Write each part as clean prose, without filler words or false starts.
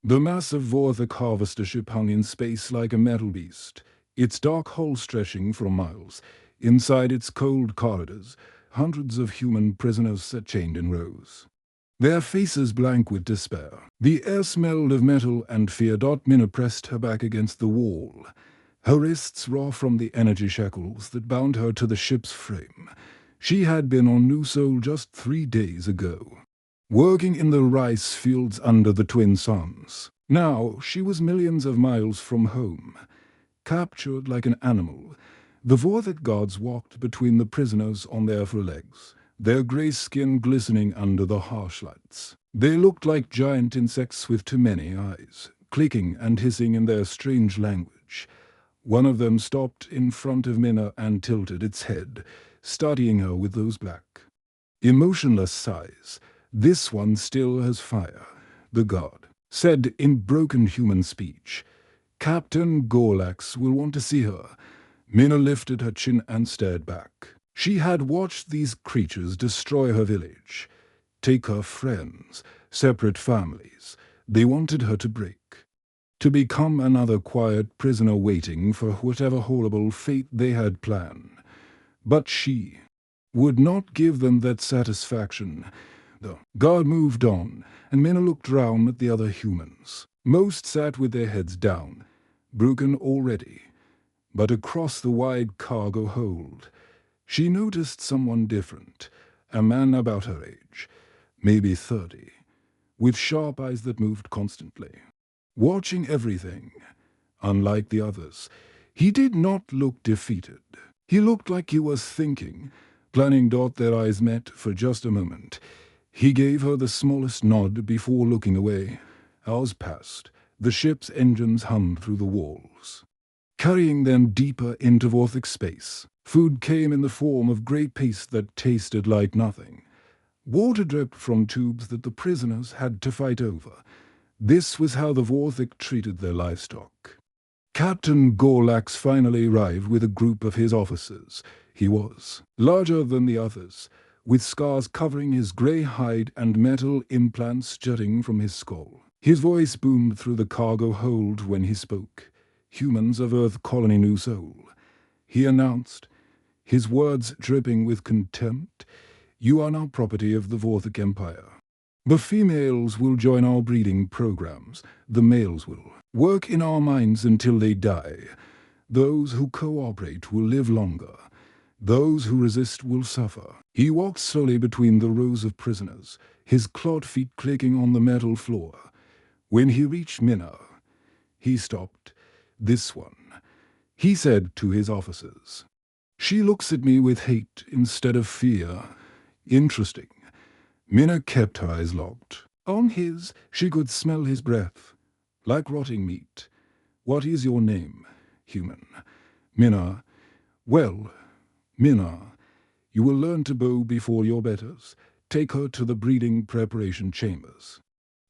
The massive Vorthok harvester ship hung in space like a metal beast, its dark hull stretching for miles. Inside its cold corridors, hundreds of human prisoners sat chained in rows, their faces blank with despair. The air smelled of metal and fear. Mina pressed her back against the wall, her wrists raw from the energy shackles that bound her to the ship's frame. She had been on New Sol just 3 days ago, working in the rice fields under the twin suns. Now she was millions of miles from home, captured like an animal. The Vorthok guards walked between the prisoners on their forelegs, their grey skin glistening under the harsh lights. They looked like giant insects with too many eyes, clicking and hissing in their strange language. One of them stopped in front of Mina and tilted its head, studying her with those black, emotionless eyes. "This one still has fire," the guard said in broken human speech. "Captain Gorlax will want to see her." Mina lifted her chin and stared back. She had watched these creatures destroy her village, take her friends, separate families. They wanted her to break, to become another quiet prisoner waiting for whatever horrible fate they had planned. But she would not give them that satisfaction. The guard moved on, and Mina looked round at the other humans. Most sat with their heads down, broken already. But across the wide cargo hold, she noticed someone different, a man about her age, maybe 30, with sharp eyes that moved constantly, watching everything. Unlike the others, he did not look defeated. He looked like he was thinking, planning. Their eyes met for just a moment. He gave her the smallest nod before looking away. Hours passed. The ship's engines hummed through the walls, carrying them deeper into Vorthok space. Food came in the form of grey paste that tasted like nothing. Water dripped from tubes that the prisoners had to fight over. This was how the Vorthok treated their livestock. Captain Gorlax finally arrived with a group of his officers. He was larger than the others, with scars covering his grey hide and metal implants jutting from his skull. His voice boomed through the cargo hold when he spoke. "Humans of Earth Colony New Sol," he announced, his words dripping with contempt. "You are now property of the Vorthok Empire. The females will join our breeding programs. The males will work in our mines until they die. Those who cooperate will live longer. Those who resist will suffer." He walked slowly between the rows of prisoners, his clawed feet clicking on the metal floor. When he reached Mina, he stopped. "This one," he said to his officers. "She looks at me with hate instead of fear." Interesting. Mina kept her eyes locked. On his, she could smell his breath, like rotting meat. "What is your name, human?" "Mina." "Well, Mina, you will learn to bow before your betters. Take her to the breeding preparation chambers."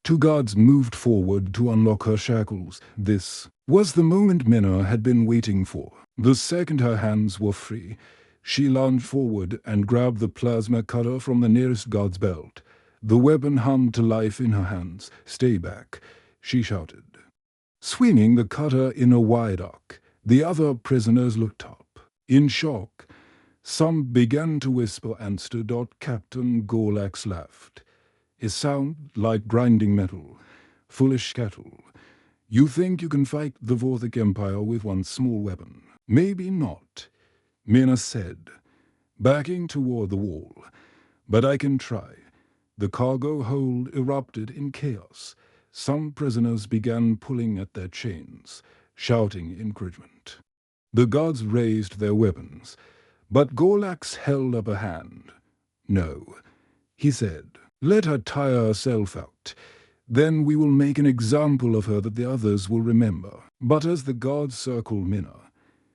2 guards moved forward to unlock her shackles. This was the moment Mina had been waiting for. The second her hands were free, she lunged forward and grabbed the plasma cutter from the nearest guard's belt. The weapon hummed to life in her hands. "Stay back," she shouted, swinging the cutter in a wide arc. The other prisoners looked up, in shock. Some began to whisper and stood out. Captain Gorlax laughed, his sound like grinding metal. "Foolish cattle. You think you can fight the Vorthok Empire with one small weapon? Maybe not," Mina said, backing toward the wall. "But I can try." The cargo hold erupted in chaos. Some prisoners began pulling at their chains, shouting encouragement. The guards raised their weapons, but Gorlax held up a hand. "No," he said. "Let her tire herself out. Then we will make an example of her that the others will remember." But as the guards circled Mina,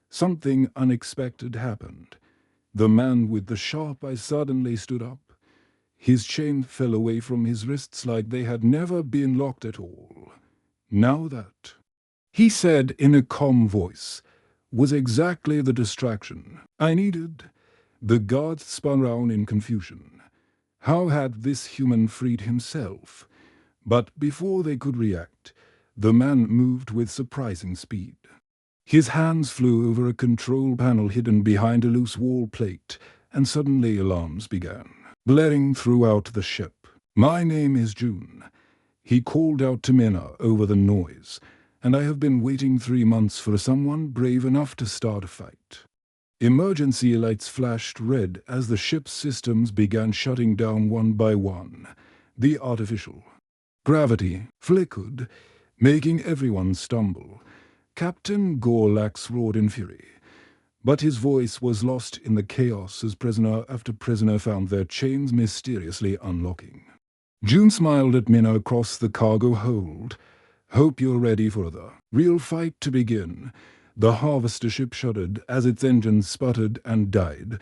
something unexpected happened. The man with the sharp eyes suddenly stood up. His chain fell away from his wrists like they had never been locked at all. "Now that," he said in a calm voice, "was exactly the distraction I needed." The guards spun round in confusion. How had this human freed himself? But before they could react, The man moved with surprising speed. His hands flew over a control panel hidden behind a loose wall plate, and suddenly alarms began, blaring throughout the ship. "My name is June," he called out to Minna over the noise, "and I have been waiting 3 months for someone brave enough to start a fight." Emergency lights flashed red as the ship's systems began shutting down one by one. The artificial gravity flickered, making everyone stumble. Captain Gorlax roared in fury, but his voice was lost in the chaos as prisoner after prisoner found their chains mysteriously unlocking. June smiled at Minna across the cargo hold. "Hope you're ready for the real fight to begin." The harvester ship shuddered as its engines sputtered and died,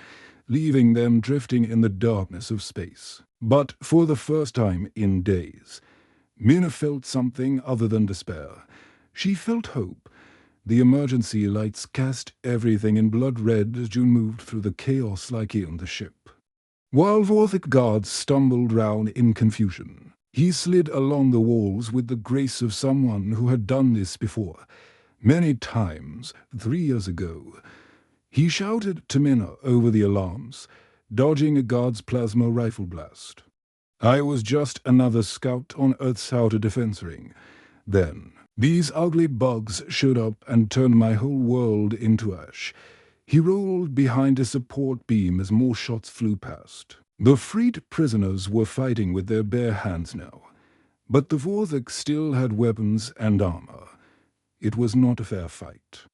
leaving them drifting in the darkness of space. But for the first time in days, Minna felt something other than despair. She felt hope. The emergency lights cast everything in blood red as June moved through the chaos like on the ship. While Vorthik guards stumbled round in confusion, he slid along the walls with the grace of someone who had done this before, many times, 3 years ago. He shouted to Minna over the alarms, dodging a guard's plasma rifle blast. "I was just another scout on Earth's outer defense ring. Then these ugly bugs showed up and turned my whole world into ash." He rolled behind a support beam as more shots flew past. The freed prisoners were fighting with their bare hands now, but the Vorthik still had weapons and armor. It was not a fair fight.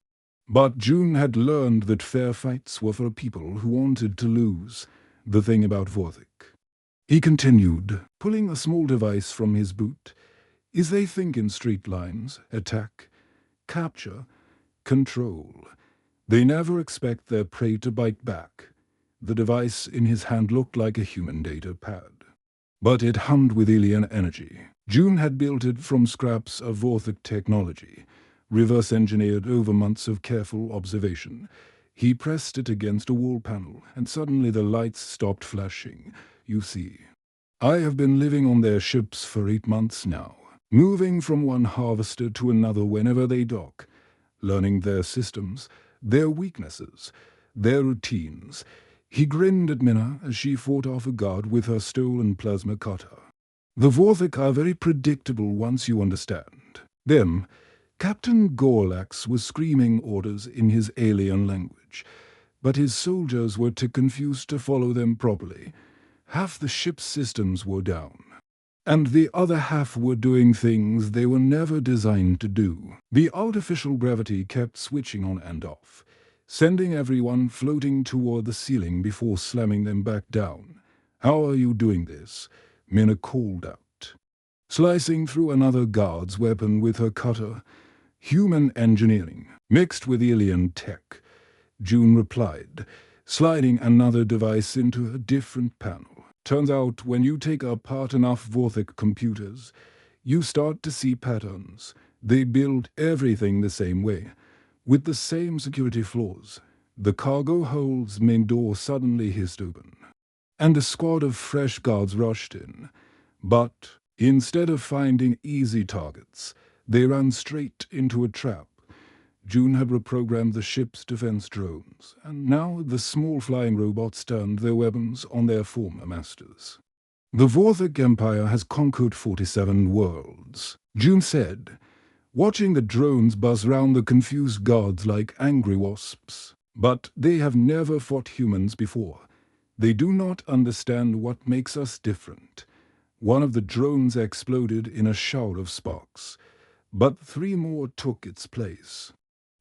But June had learned that fair fights were for people who wanted to lose. The thing about Vorthik, he continued, pulling a small device from his boot, is they think in straight lines: attack, capture, control. They never expect their prey to bite back. The device in his hand looked like a human data pad, but it hummed with alien energy. June had built it from scraps of Vorthik technology, reverse-engineered over months of careful observation. He pressed it against a wall panel, and suddenly the lights stopped flashing. "You see, I have been living on their ships for 8 months now, moving from one harvester to another whenever they dock, learning their systems, their weaknesses, their routines." He grinned at Minna as she fought off a guard with her stolen plasma cutter. "The Vorthik are very predictable once you understand them." Captain Gorlax was screaming orders in his alien language, but his soldiers were too confused to follow them properly. Half the ship's systems were down, and the other half were doing things they were never designed to do. The artificial gravity kept switching on and off, sending everyone floating toward the ceiling before slamming them back down. "How are you doing this?" Minna called out, slicing through another guard's weapon with her cutter. "Human engineering, mixed with alien tech," June replied, sliding another device into a different panel. "Turns out when you take apart enough Vorthik computers, you start to see patterns. They build everything the same way, with the same security flaws." The cargo hold's main door suddenly hissed open, and a squad of fresh guards rushed in. But instead of finding easy targets, they ran straight into a trap. June had reprogrammed the ship's defense drones, and now the small flying robots turned their weapons on their former masters. "The Vorthik Empire has conquered 47 worlds," June said, watching the drones buzz round the confused guards like angry wasps. "But they have never fought humans before. They do not understand what makes us different." One of the drones exploded in a shower of sparks, but 3 more took its place.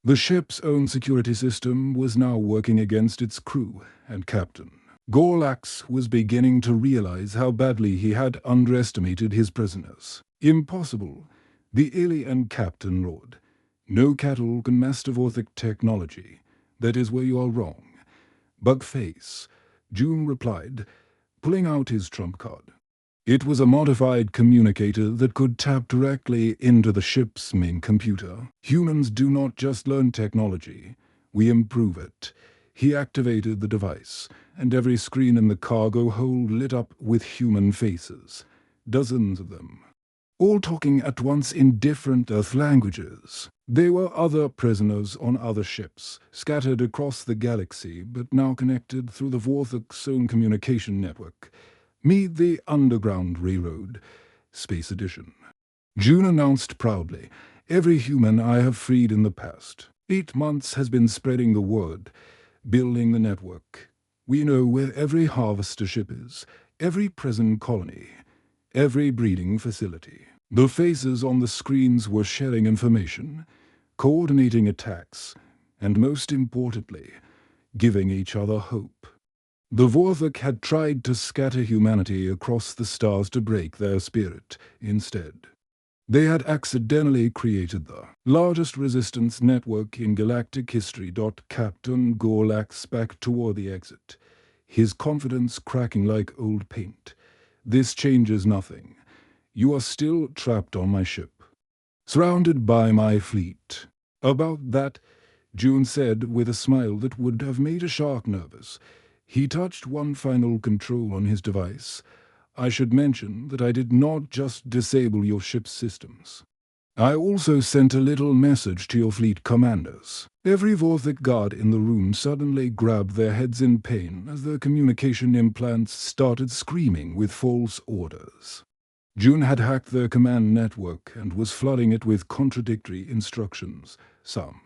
The ship's own security system was now working against its crew and captain. Gorlax was beginning to realize how badly he had underestimated his prisoners. "Impossible," the alien captain roared. "No cattle can master Vorthik technology. That is where you are wrong." "Bugface," June replied, pulling out his trump card. It was a modified communicator that could tap directly into the ship's main computer. "Humans do not just learn technology, we improve it." He activated the device, and every screen in the cargo hold lit up with human faces. Dozens of them. all talking at once in different Earth languages. There were other prisoners on other ships, scattered across the galaxy, but now connected through the Vorthok's own communication network. Meet the Underground Railroad, Space Edition. June announced proudly, "Every human I have freed in the past. 8 months has been spreading the word, building the network. We know where every harvester ship is, every prison colony, every breeding facility." The faces on the screens were sharing information, coordinating attacks, and most importantly, giving each other hope. The Vorthok had tried to scatter humanity across the stars to break their spirit instead. They had accidentally created the largest resistance network in galactic history. Captain Gorlax back toward the exit, his confidence cracking like old paint. "This changes nothing. You are still trapped on my ship, surrounded by my fleet." "About that," June said with a smile that would have made a shark nervous. He touched one final control on his device. "I should mention that I did not just disable your ship's systems. I also sent a little message to your fleet commanders." Every Vorthok guard in the room suddenly grabbed their heads in pain as their communication implants started screaming with false orders. June had hacked their command network and was flooding it with contradictory instructions. Some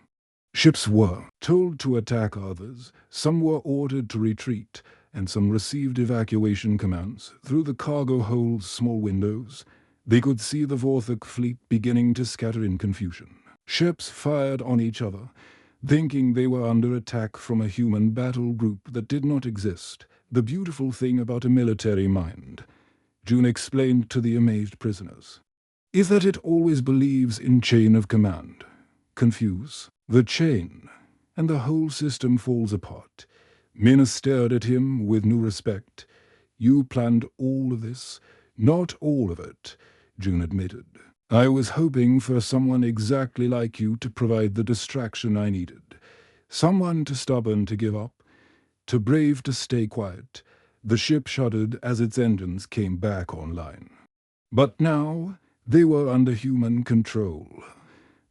ships were told to attack others, some were ordered to retreat, and some received evacuation commands through the cargo hold's small windows. They could see the Vorthok fleet beginning to scatter in confusion. Ships fired on each other, thinking they were under attack from a human battle group that did not exist. The beautiful thing about a military mind, June explained to the amazed prisoners, is that it always believes in chain of command. Confuse the chain, and the whole system falls apart. Mina stared at him with new respect. "You planned all of this?" "Not all of it," June admitted. "I was hoping for someone exactly like you to provide the distraction I needed. Someone too stubborn to give up, too brave to stay quiet." The ship shuddered as its engines came back online. But now they were under human control.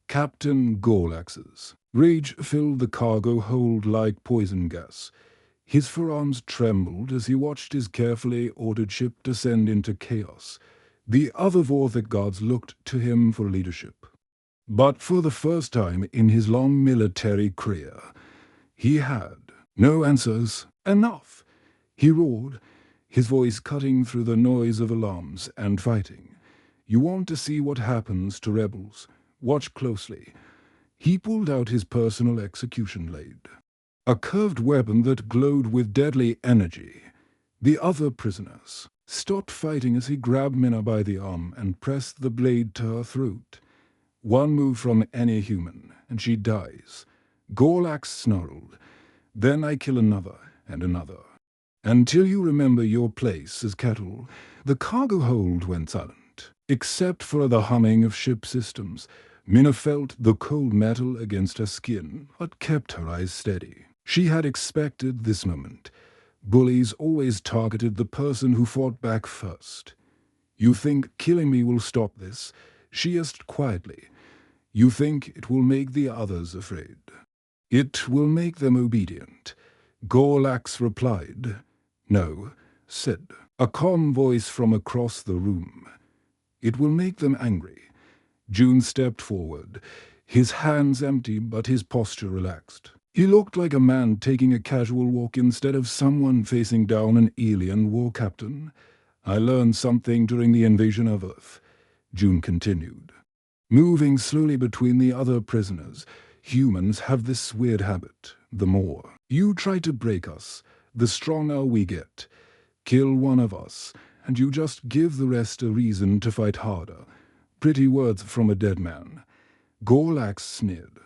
Captain Gorlax's rage filled the cargo hold like poison gas. His forearms trembled as he watched his carefully ordered ship descend into chaos. The other Vorthok guards looked to him for leadership. But for the first time in his long military career, he had no answers. "Enough!" he roared, his voice cutting through the noise of alarms and fighting. "You want to see what happens to rebels? Watch closely." He pulled out his personal execution blade, a curved weapon that glowed with deadly energy. The other prisoners stopped fighting as he grabbed Mina by the arm and pressed the blade to her throat. "One move from any human, and she dies." Gorlax snarled. "Then I kill another and another, until you remember your place as cattle." The cargo hold went silent, except for the humming of ship systems. Mina felt the cold metal against her skin, but kept her eyes steady. She had expected this moment. Bullies always targeted the person who fought back first. "You think killing me will stop this?" she asked quietly. "You think it will make the others afraid?" "It will make them obedient," Gorlax replied. "No," said a calm voice from across the room. "It will make them angry." June stepped forward, his hands empty but his posture relaxed. He looked like a man taking a casual walk instead of someone facing down an alien war captain. "I learned something during the invasion of Earth," June continued, moving slowly between the other prisoners. "Humans have this weird habit. The more you try to break us, the stronger we get. Kill one of us, and you just give the rest a reason to fight harder." Pretty words from a dead man. Gorlax sneered,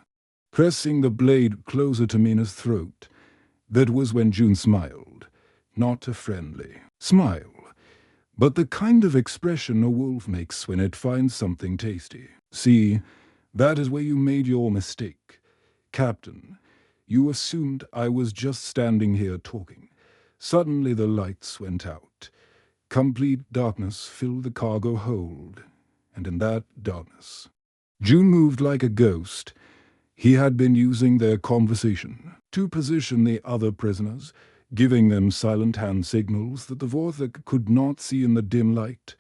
pressing the blade closer to Mina's throat. That was when June smiled. Not a friendly smile, but the kind of expression a wolf makes when it finds something tasty. "See, that is where you made your mistake, Captain. You assumed I was just standing here talking." Suddenly the lights went out. Complete darkness filled the cargo hold, and in that darkness, June moved like a ghost. He had been using their conversation to position the other prisoners, giving them silent hand signals that the Vorthik could not see in the dim light.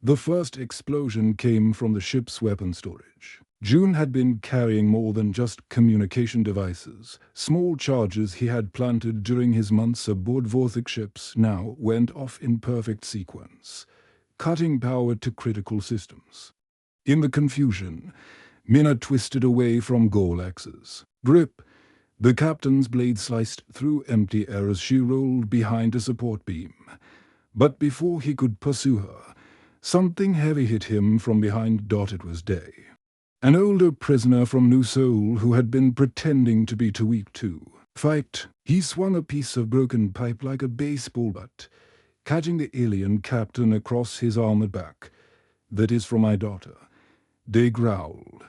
The first explosion came from the ship's weapon storage. June had been carrying more than just communication devices. Small charges he had planted during his months aboard Vorthik ships now went off in perfect sequence, cutting power to critical systems. In the confusion, Minna twisted away from Gorlax's grip. The captain's blade sliced through empty air as she rolled behind a support beam. But before he could pursue her, something heavy hit him from behind. It was Day, an older prisoner from New Seoul who had been pretending to be too weak to fight. He swung a piece of broken pipe like a baseball bat, catching the alien captain across his armored back. "That is for my daughter," Day growled.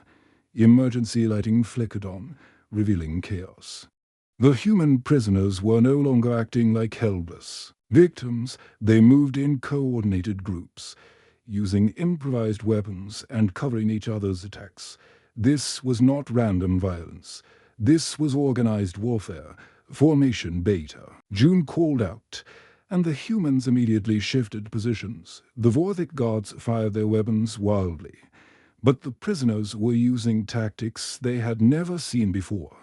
Emergency lighting flickered on, revealing chaos. The human prisoners were no longer acting like helpless victims. They moved in coordinated groups, using improvised weapons and covering each other's attacks. This was not random violence. This was organized warfare. Formation Beta. June called out, and the humans immediately shifted positions. The Vorthik guards fired their weapons wildly, but the prisoners were using tactics they had never seen before.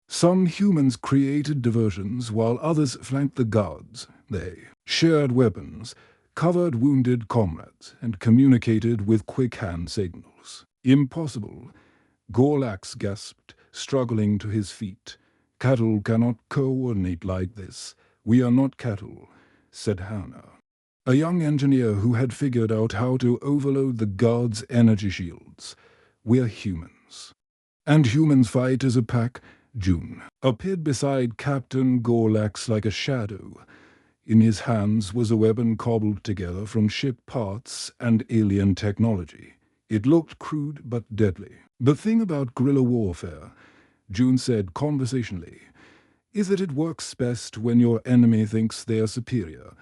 Some humans created diversions while others flanked the guards. They shared weapons, covered wounded comrades, and communicated with quick hand signals. "Impossible," Gorlax gasped, struggling to his feet. "Cattle cannot coordinate like this." "We are not cattle," said Hannah, a young engineer who had figured out how to overload the guards' energy shields. "We're humans. And humans fight as a pack." June appeared beside Captain Gorlax like a shadow. In his hands was a weapon cobbled together from ship parts and alien technology. It looked crude but deadly. "The thing about guerrilla warfare," June said conversationally, "is that it works best when your enemy thinks they are superior.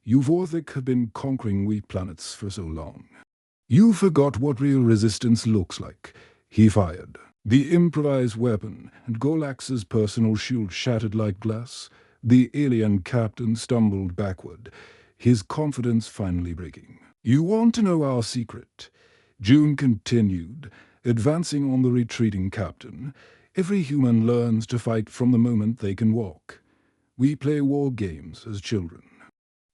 You Vorthik have been conquering weak planets for so long. You forgot what real resistance looks like." He fired the improvised weapon, and Gorlax's personal shield shattered like glass. The alien captain stumbled backward, his confidence finally breaking. "You want to know our secret?" June continued, advancing on the retreating captain. "Every human learns to fight from the moment they can walk. We play war games as children.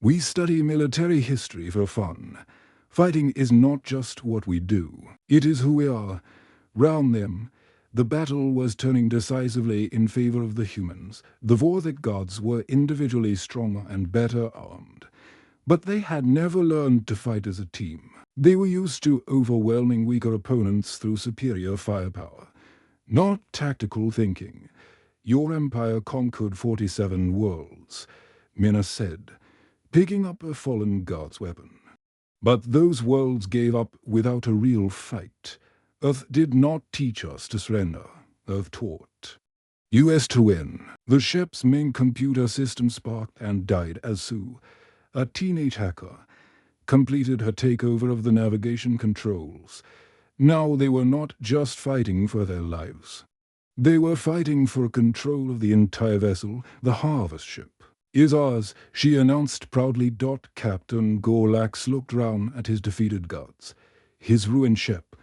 We study military history for fun. Fighting is not just what we do, it is who we are." Round them, the battle was turning decisively in favor of the humans. The Vorthik gods were individually stronger and better armed, but they had never learned to fight as a team. They were used to overwhelming weaker opponents through superior firepower, not tactical thinking. "Your empire conquered 47 worlds," Minna said, picking up a fallen guard's weapon. "But those worlds gave up without a real fight. Earth did not teach us to surrender. Earth taught us to win." The ship's main computer system sparked and died as Sue, a teenage hacker, completed her takeover of the navigation controls. Now they were not just fighting for their lives. They were fighting for control of the entire vessel. "The harvest ship is ours," she announced proudly. Captain Gorlax looked round at his defeated guards, his ruined ship,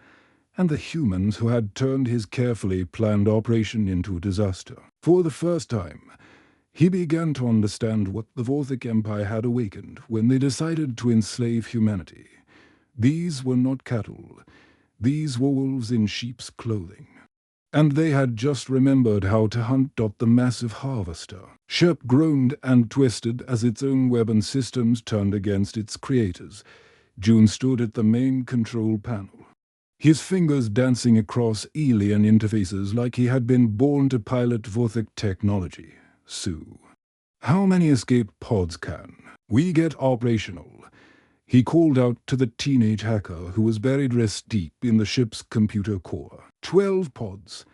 and the humans who had turned his carefully planned operation into a disaster. For the first time, he began to understand what the Vorthik Empire had awakened when they decided to enslave humanity. These were not cattle. These were wolves in sheep's clothing. And they had just remembered how to hunt. The massive harvester ship groaned and twisted as its own weapon systems turned against its creators. June stood at the main control panel, his fingers dancing across alien interfaces like he had been born to pilot Vorthik technology. "Sue, how many escape pods can we get operational?" He called out to the teenage hacker who was buried wrist-deep in the ship's computer core. 12 pods.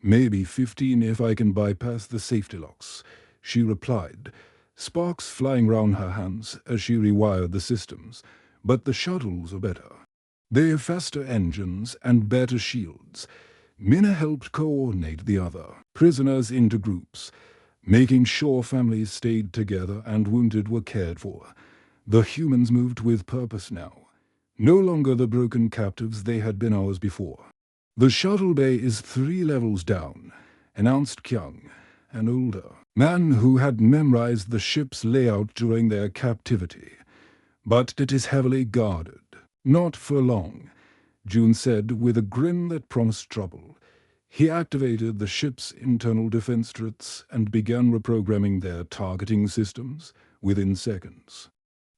Maybe 15 if I can bypass the safety locks," she replied, sparks flying round her hands as she rewired the systems. "But the shuttles are better. They have faster engines and better shields. Mina helped coordinate the other prisoners into groups, making sure families stayed together and wounded were cared for. The humans moved with purpose now. No longer the broken captives they had been hours before. "The shuttle bay is 3 levels down," announced Kyung, an older man who had memorized the ship's layout during their captivity. "But it is heavily guarded." "Not for long," June said with a grin that promised trouble. He activated the ship's internal defense turrets and began reprogramming their targeting systems within seconds.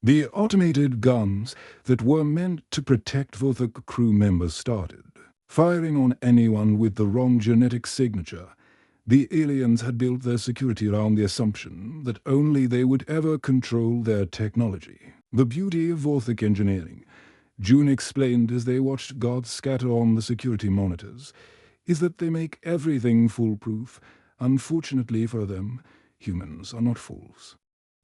The automated guns that were meant to protect the crew members started firing on anyone with the wrong genetic signature. The aliens had built their security around the assumption that only they would ever control their technology. "The beauty of Vorthic engineering," June explained as they watched guards scatter on the security monitors, "is that they make everything foolproof. Unfortunately for them, humans are not fools."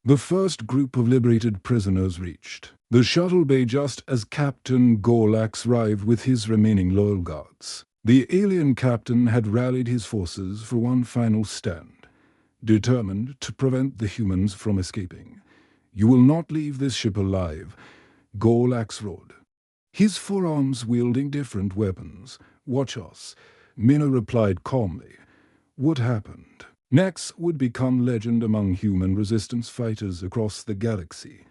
The first group of liberated prisoners reached the shuttle bay just as Captain Gorlax arrived with his remaining loyal guards. The alien captain had rallied his forces for one final stand, determined to prevent the humans from escaping. "You will not leave this ship alive," Gorlax roared, his forearms wielding different weapons. "Watch us," Mina replied calmly. What happened next would become legend among human resistance fighters across the galaxy.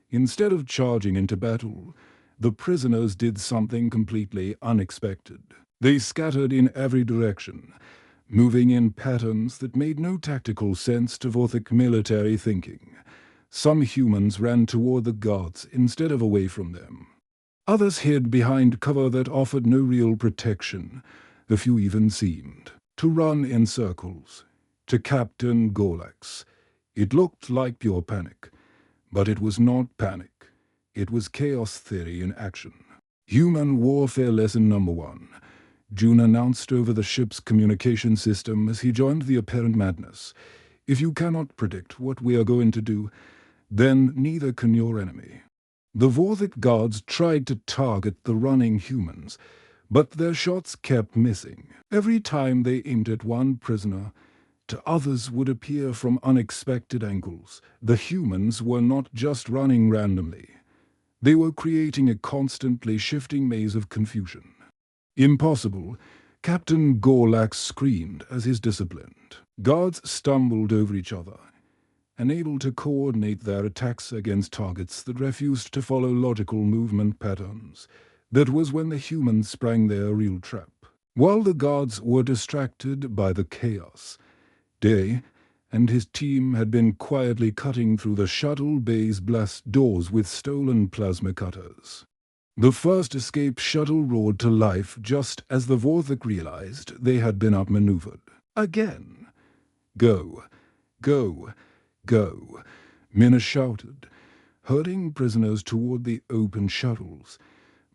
Instead of charging into battle, the prisoners did something completely unexpected. They scattered in every direction, moving in patterns that made no tactical sense to Vorthic military thinking. Some humans ran toward the guards instead of away from them. Others hid behind cover that offered no real protection. A few even seemed to run in circles. To Captain Gorlax, it looked like pure panic. But it was not panic. It was chaos theory in action. "Human warfare lesson number 1. June announced over the ship's communication system as he joined the apparent madness. "If you cannot predict what we are going to do, then neither can your enemy." The Vorthic guards tried to target the running humans, but their shots kept missing. Every time they aimed at one prisoner, to others would appear from unexpected angles. The humans were not just running randomly. They were creating a constantly shifting maze of confusion. "Impossible," Captain Gorlax screamed as his disciplined guards stumbled over each other, unable to coordinate their attacks against targets that refused to follow logical movement patterns. That was when the humans sprang their real trap. While the guards were distracted by the chaos, Day and his team had been quietly cutting through the shuttle bay's blast doors with stolen plasma cutters. The first escape shuttle roared to life just as the Vorthic realized they had been outmaneuvered. Again. "Go, go, go," Mina shouted, herding prisoners toward the open shuttles.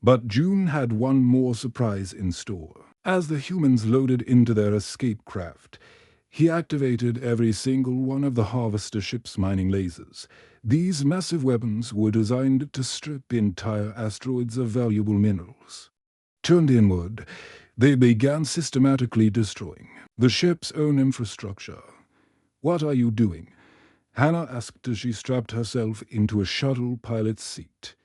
But June had one more surprise in store. As the humans loaded into their escape craft, he activated every single one of the harvester ship's mining lasers. These massive weapons were designed to strip entire asteroids of valuable minerals. Turned inward, they began systematically destroying the ship's own infrastructure. "What are you doing?" Hannah asked as she strapped herself into a shuttle pilot's seat.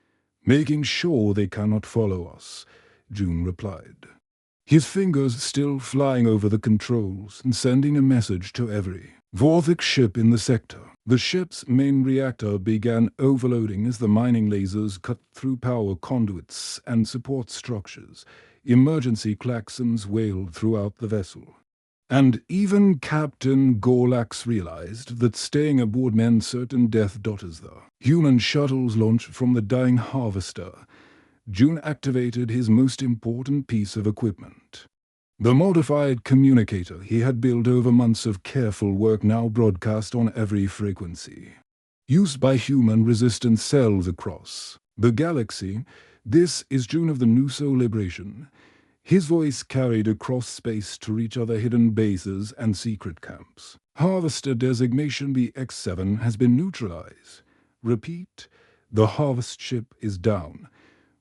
"Making sure they cannot follow us," June replied, his fingers still flying over the controls and sending a message to every Vorthic ship in the sector. The ship's main reactor began overloading as the mining lasers cut through power conduits and support structures. Emergency klaxons wailed throughout the vessel. And even Captain Gorlax realized that staying aboard meant certain death. As the human shuttles launched from the dying harvester, June activated his most important piece of equipment. The modified communicator he had built over months of careful work now broadcast on every frequency. Used by human resistance cells across the galaxy, "This is June of the Nuso Liberation." His voice carried across space to reach other hidden bases and secret camps. "Harvester designation BX7 has been neutralized. Repeat, the harvest ship is down.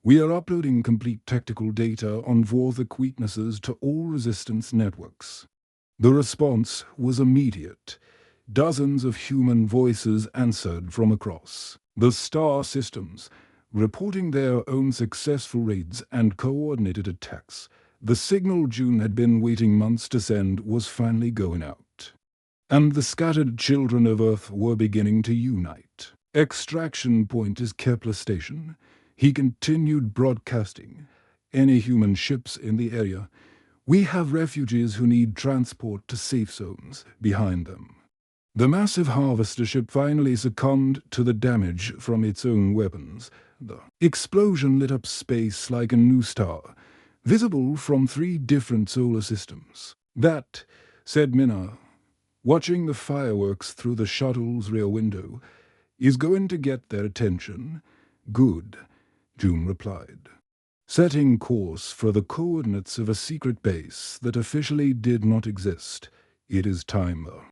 We are uploading complete tactical data on Vorthok weaknesses to all resistance networks. The response was immediate. Dozens of human voices answered from across the star systems, reporting their own successful raids and coordinated attacks. The signal June had been waiting months to send was finally going out. And the scattered children of Earth were beginning to unite. Extraction point is Kepler Station. He continued broadcasting. Any human ships in the area. We have refugees who need transport to safe zones behind them. The massive harvester ship finally succumbed to the damage from its own weapons. The explosion lit up space like a new star, visible from 3 different solar systems. That, said Minna, watching the fireworks through the shuttle's rear window, is going to get their attention. Good, June replied. Setting course for the coordinates of a secret base that officially did not exist. It is time, though.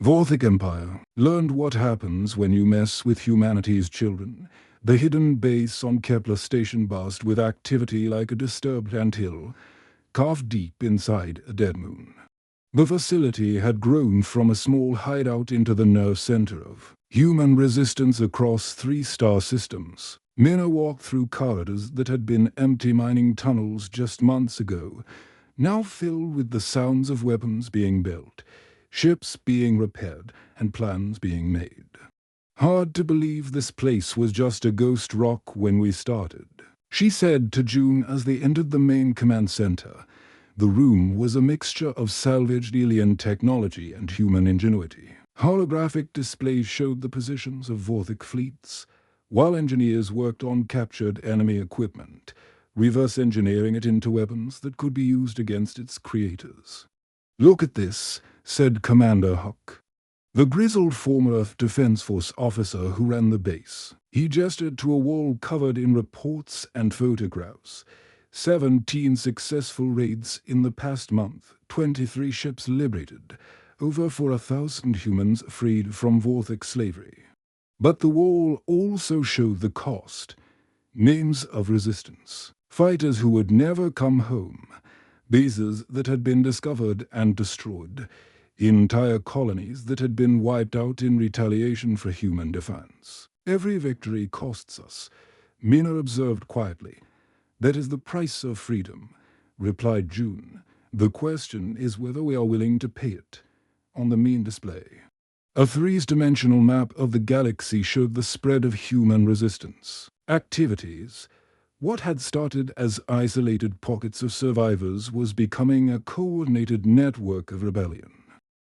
Vorthok Empire learned what happens when you mess with humanity's children. The hidden base on Kepler Station buzzed with activity like a disturbed anthill, carved deep inside a dead moon. The facility had grown from a small hideout into the nerve center of human resistance across 3 star systems. Minna walked through corridors that had been empty mining tunnels just months ago, now filled with the sounds of weapons being built, ships being repaired, and plans being made. Hard to believe this place was just a ghost rock when we started, she said to June as they entered the main command center. The room was a mixture of salvaged alien technology and human ingenuity. Holographic displays showed the positions of Vorthok fleets, while engineers worked on captured enemy equipment, reverse engineering it into weapons that could be used against its creators. "Look at this," said Commander Huck, the grizzled former Earth Defense Force officer who ran the base. He gestured to a wall covered in reports and photographs. 17 successful raids in the past month, 23 ships liberated, over 4,000 humans freed from Vorthok slavery. But the wall also showed the cost. Names of resistance. Fighters who would never come home. Bases that had been discovered and destroyed. Entire colonies that had been wiped out in retaliation for human defiance. Every victory costs us, Minna observed quietly. That is the price of freedom, replied June. The question is whether we are willing to pay it. On the main display, a 3-dimensional map of the galaxy showed the spread of human resistance. Activities. What had started as isolated pockets of survivors was becoming a coordinated network of rebellion.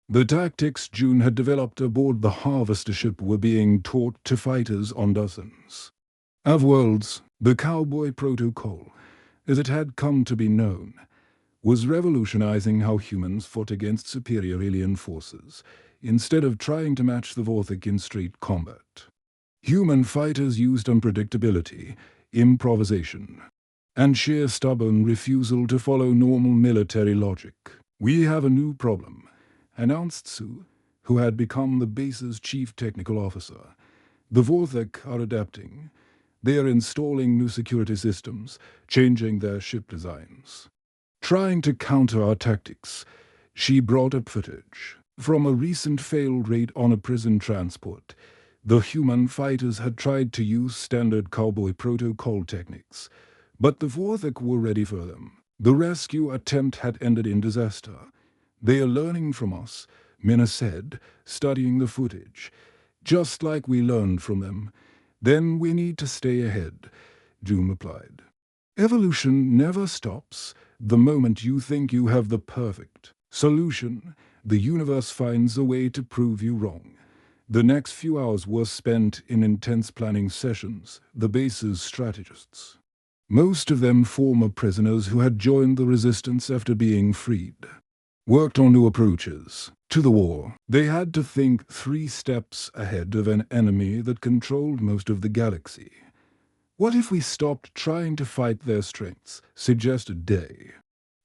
The tactics June had developed aboard the harvester ship were being taught to fighters on dozens of worlds. The Cowboy Protocol, as it had come to be known, was revolutionizing how humans fought against superior alien forces, instead of trying to match the Vorthok in straight combat. Human fighters used unpredictability, improvisation, and sheer stubborn refusal to follow normal military logic. "We have a new problem," announced Sue, who had become the base's chief technical officer. "The Vorthok are adapting. They are installing new security systems, changing their ship designs. Trying to counter our tactics." She brought up footage from a recent failed raid on a prison transport. The human fighters had tried to use standard Cowboy protocol techniques, but the Vorthok were ready for them. The rescue attempt had ended in disaster. "They are learning from us," Minna said, studying the footage. "Just like we learned from them. Then we need to stay ahead," June replied. "Evolution never stops. The moment you think you have the perfect solution, the universe finds a way to prove you wrong." The next few hours were spent in intense planning sessions, the base's strategists. Most of them former prisoners who had joined the resistance after being freed. Worked on new approaches to the war. They had to think 3 steps ahead of an enemy that controlled most of the galaxy. "What if we stopped trying to fight their strengths?" suggested Day,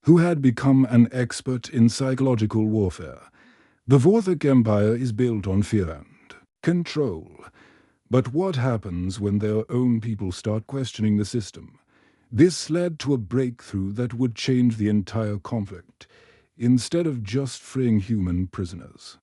who had become an expert in psychological warfare. "The Vorthok Empire is built on fear and control. But what happens when their own people start questioning the system? This led to a breakthrough that would change the entire conflict, instead of just freeing human prisoners.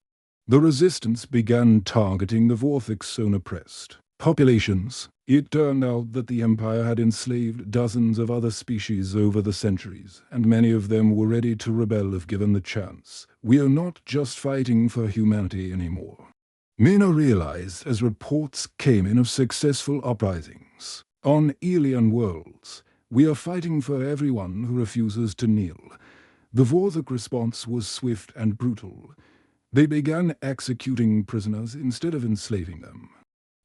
The resistance began targeting the Vorthic's own oppressed populations. It turned out that the Empire had enslaved dozens of other species over the centuries, and many of them were ready to rebel if given the chance. We are not just fighting for humanity anymore. Mina realized as reports came in of successful uprisings. On alien worlds, we are fighting for everyone who refuses to kneel. The Vorthik response was swift and brutal. They began executing prisoners instead of enslaving them,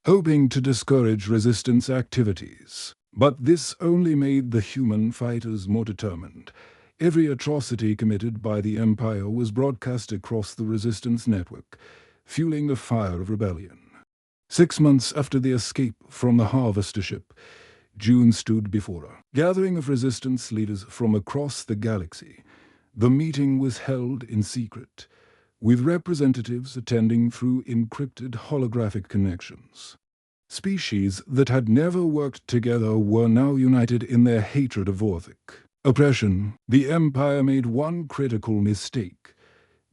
hoping to discourage resistance activities. But this only made the human fighters more determined. Every atrocity committed by the Empire was broadcast across the resistance network, fueling the fire of rebellion. 6 months after the escape from the harvester ship, June stood before a gathering of resistance leaders from across the galaxy. The meeting was held in secret, with representatives attending through encrypted holographic connections. Species that had never worked together were now united in their hatred of Vorthik oppression. The Empire made one critical mistake,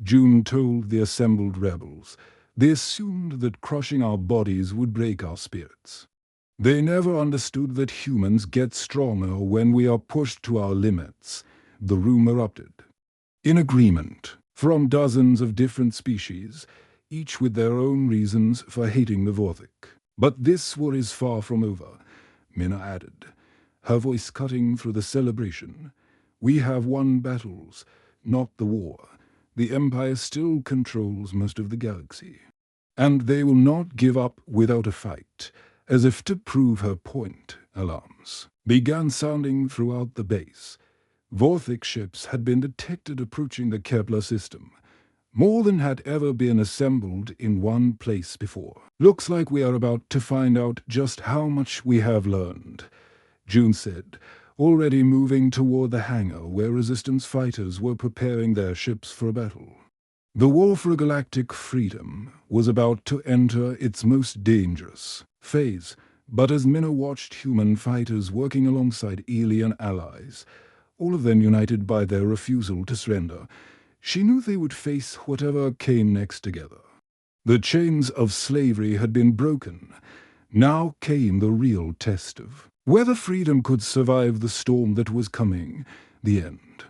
June told the assembled rebels. They assumed that crushing our bodies would break our spirits. They never understood that humans get stronger when we are pushed to our limits. The room erupted. In agreement, from dozens of different species, each with their own reasons for hating the Vorthik. But this war is far from over, Mina added, her voice cutting through the celebration. We have won battles, not the war. The Empire still controls most of the galaxy. And they will not give up without a fight. As if to prove her point, alarms began sounding throughout the base. Vorthik ships had been detected approaching the Kepler system. More than had ever been assembled in one place before. Looks like we are about to find out just how much we have learned, June said, already moving toward the hangar where resistance fighters were preparing their ships for battle. The war for galactic freedom was about to enter its most dangerous phase, but as Mina watched human fighters working alongside alien allies, all of them united by their refusal to surrender, she knew they would face whatever came next together. The chains of slavery had been broken. Now came the real test of whether freedom could survive the storm that was coming, the end.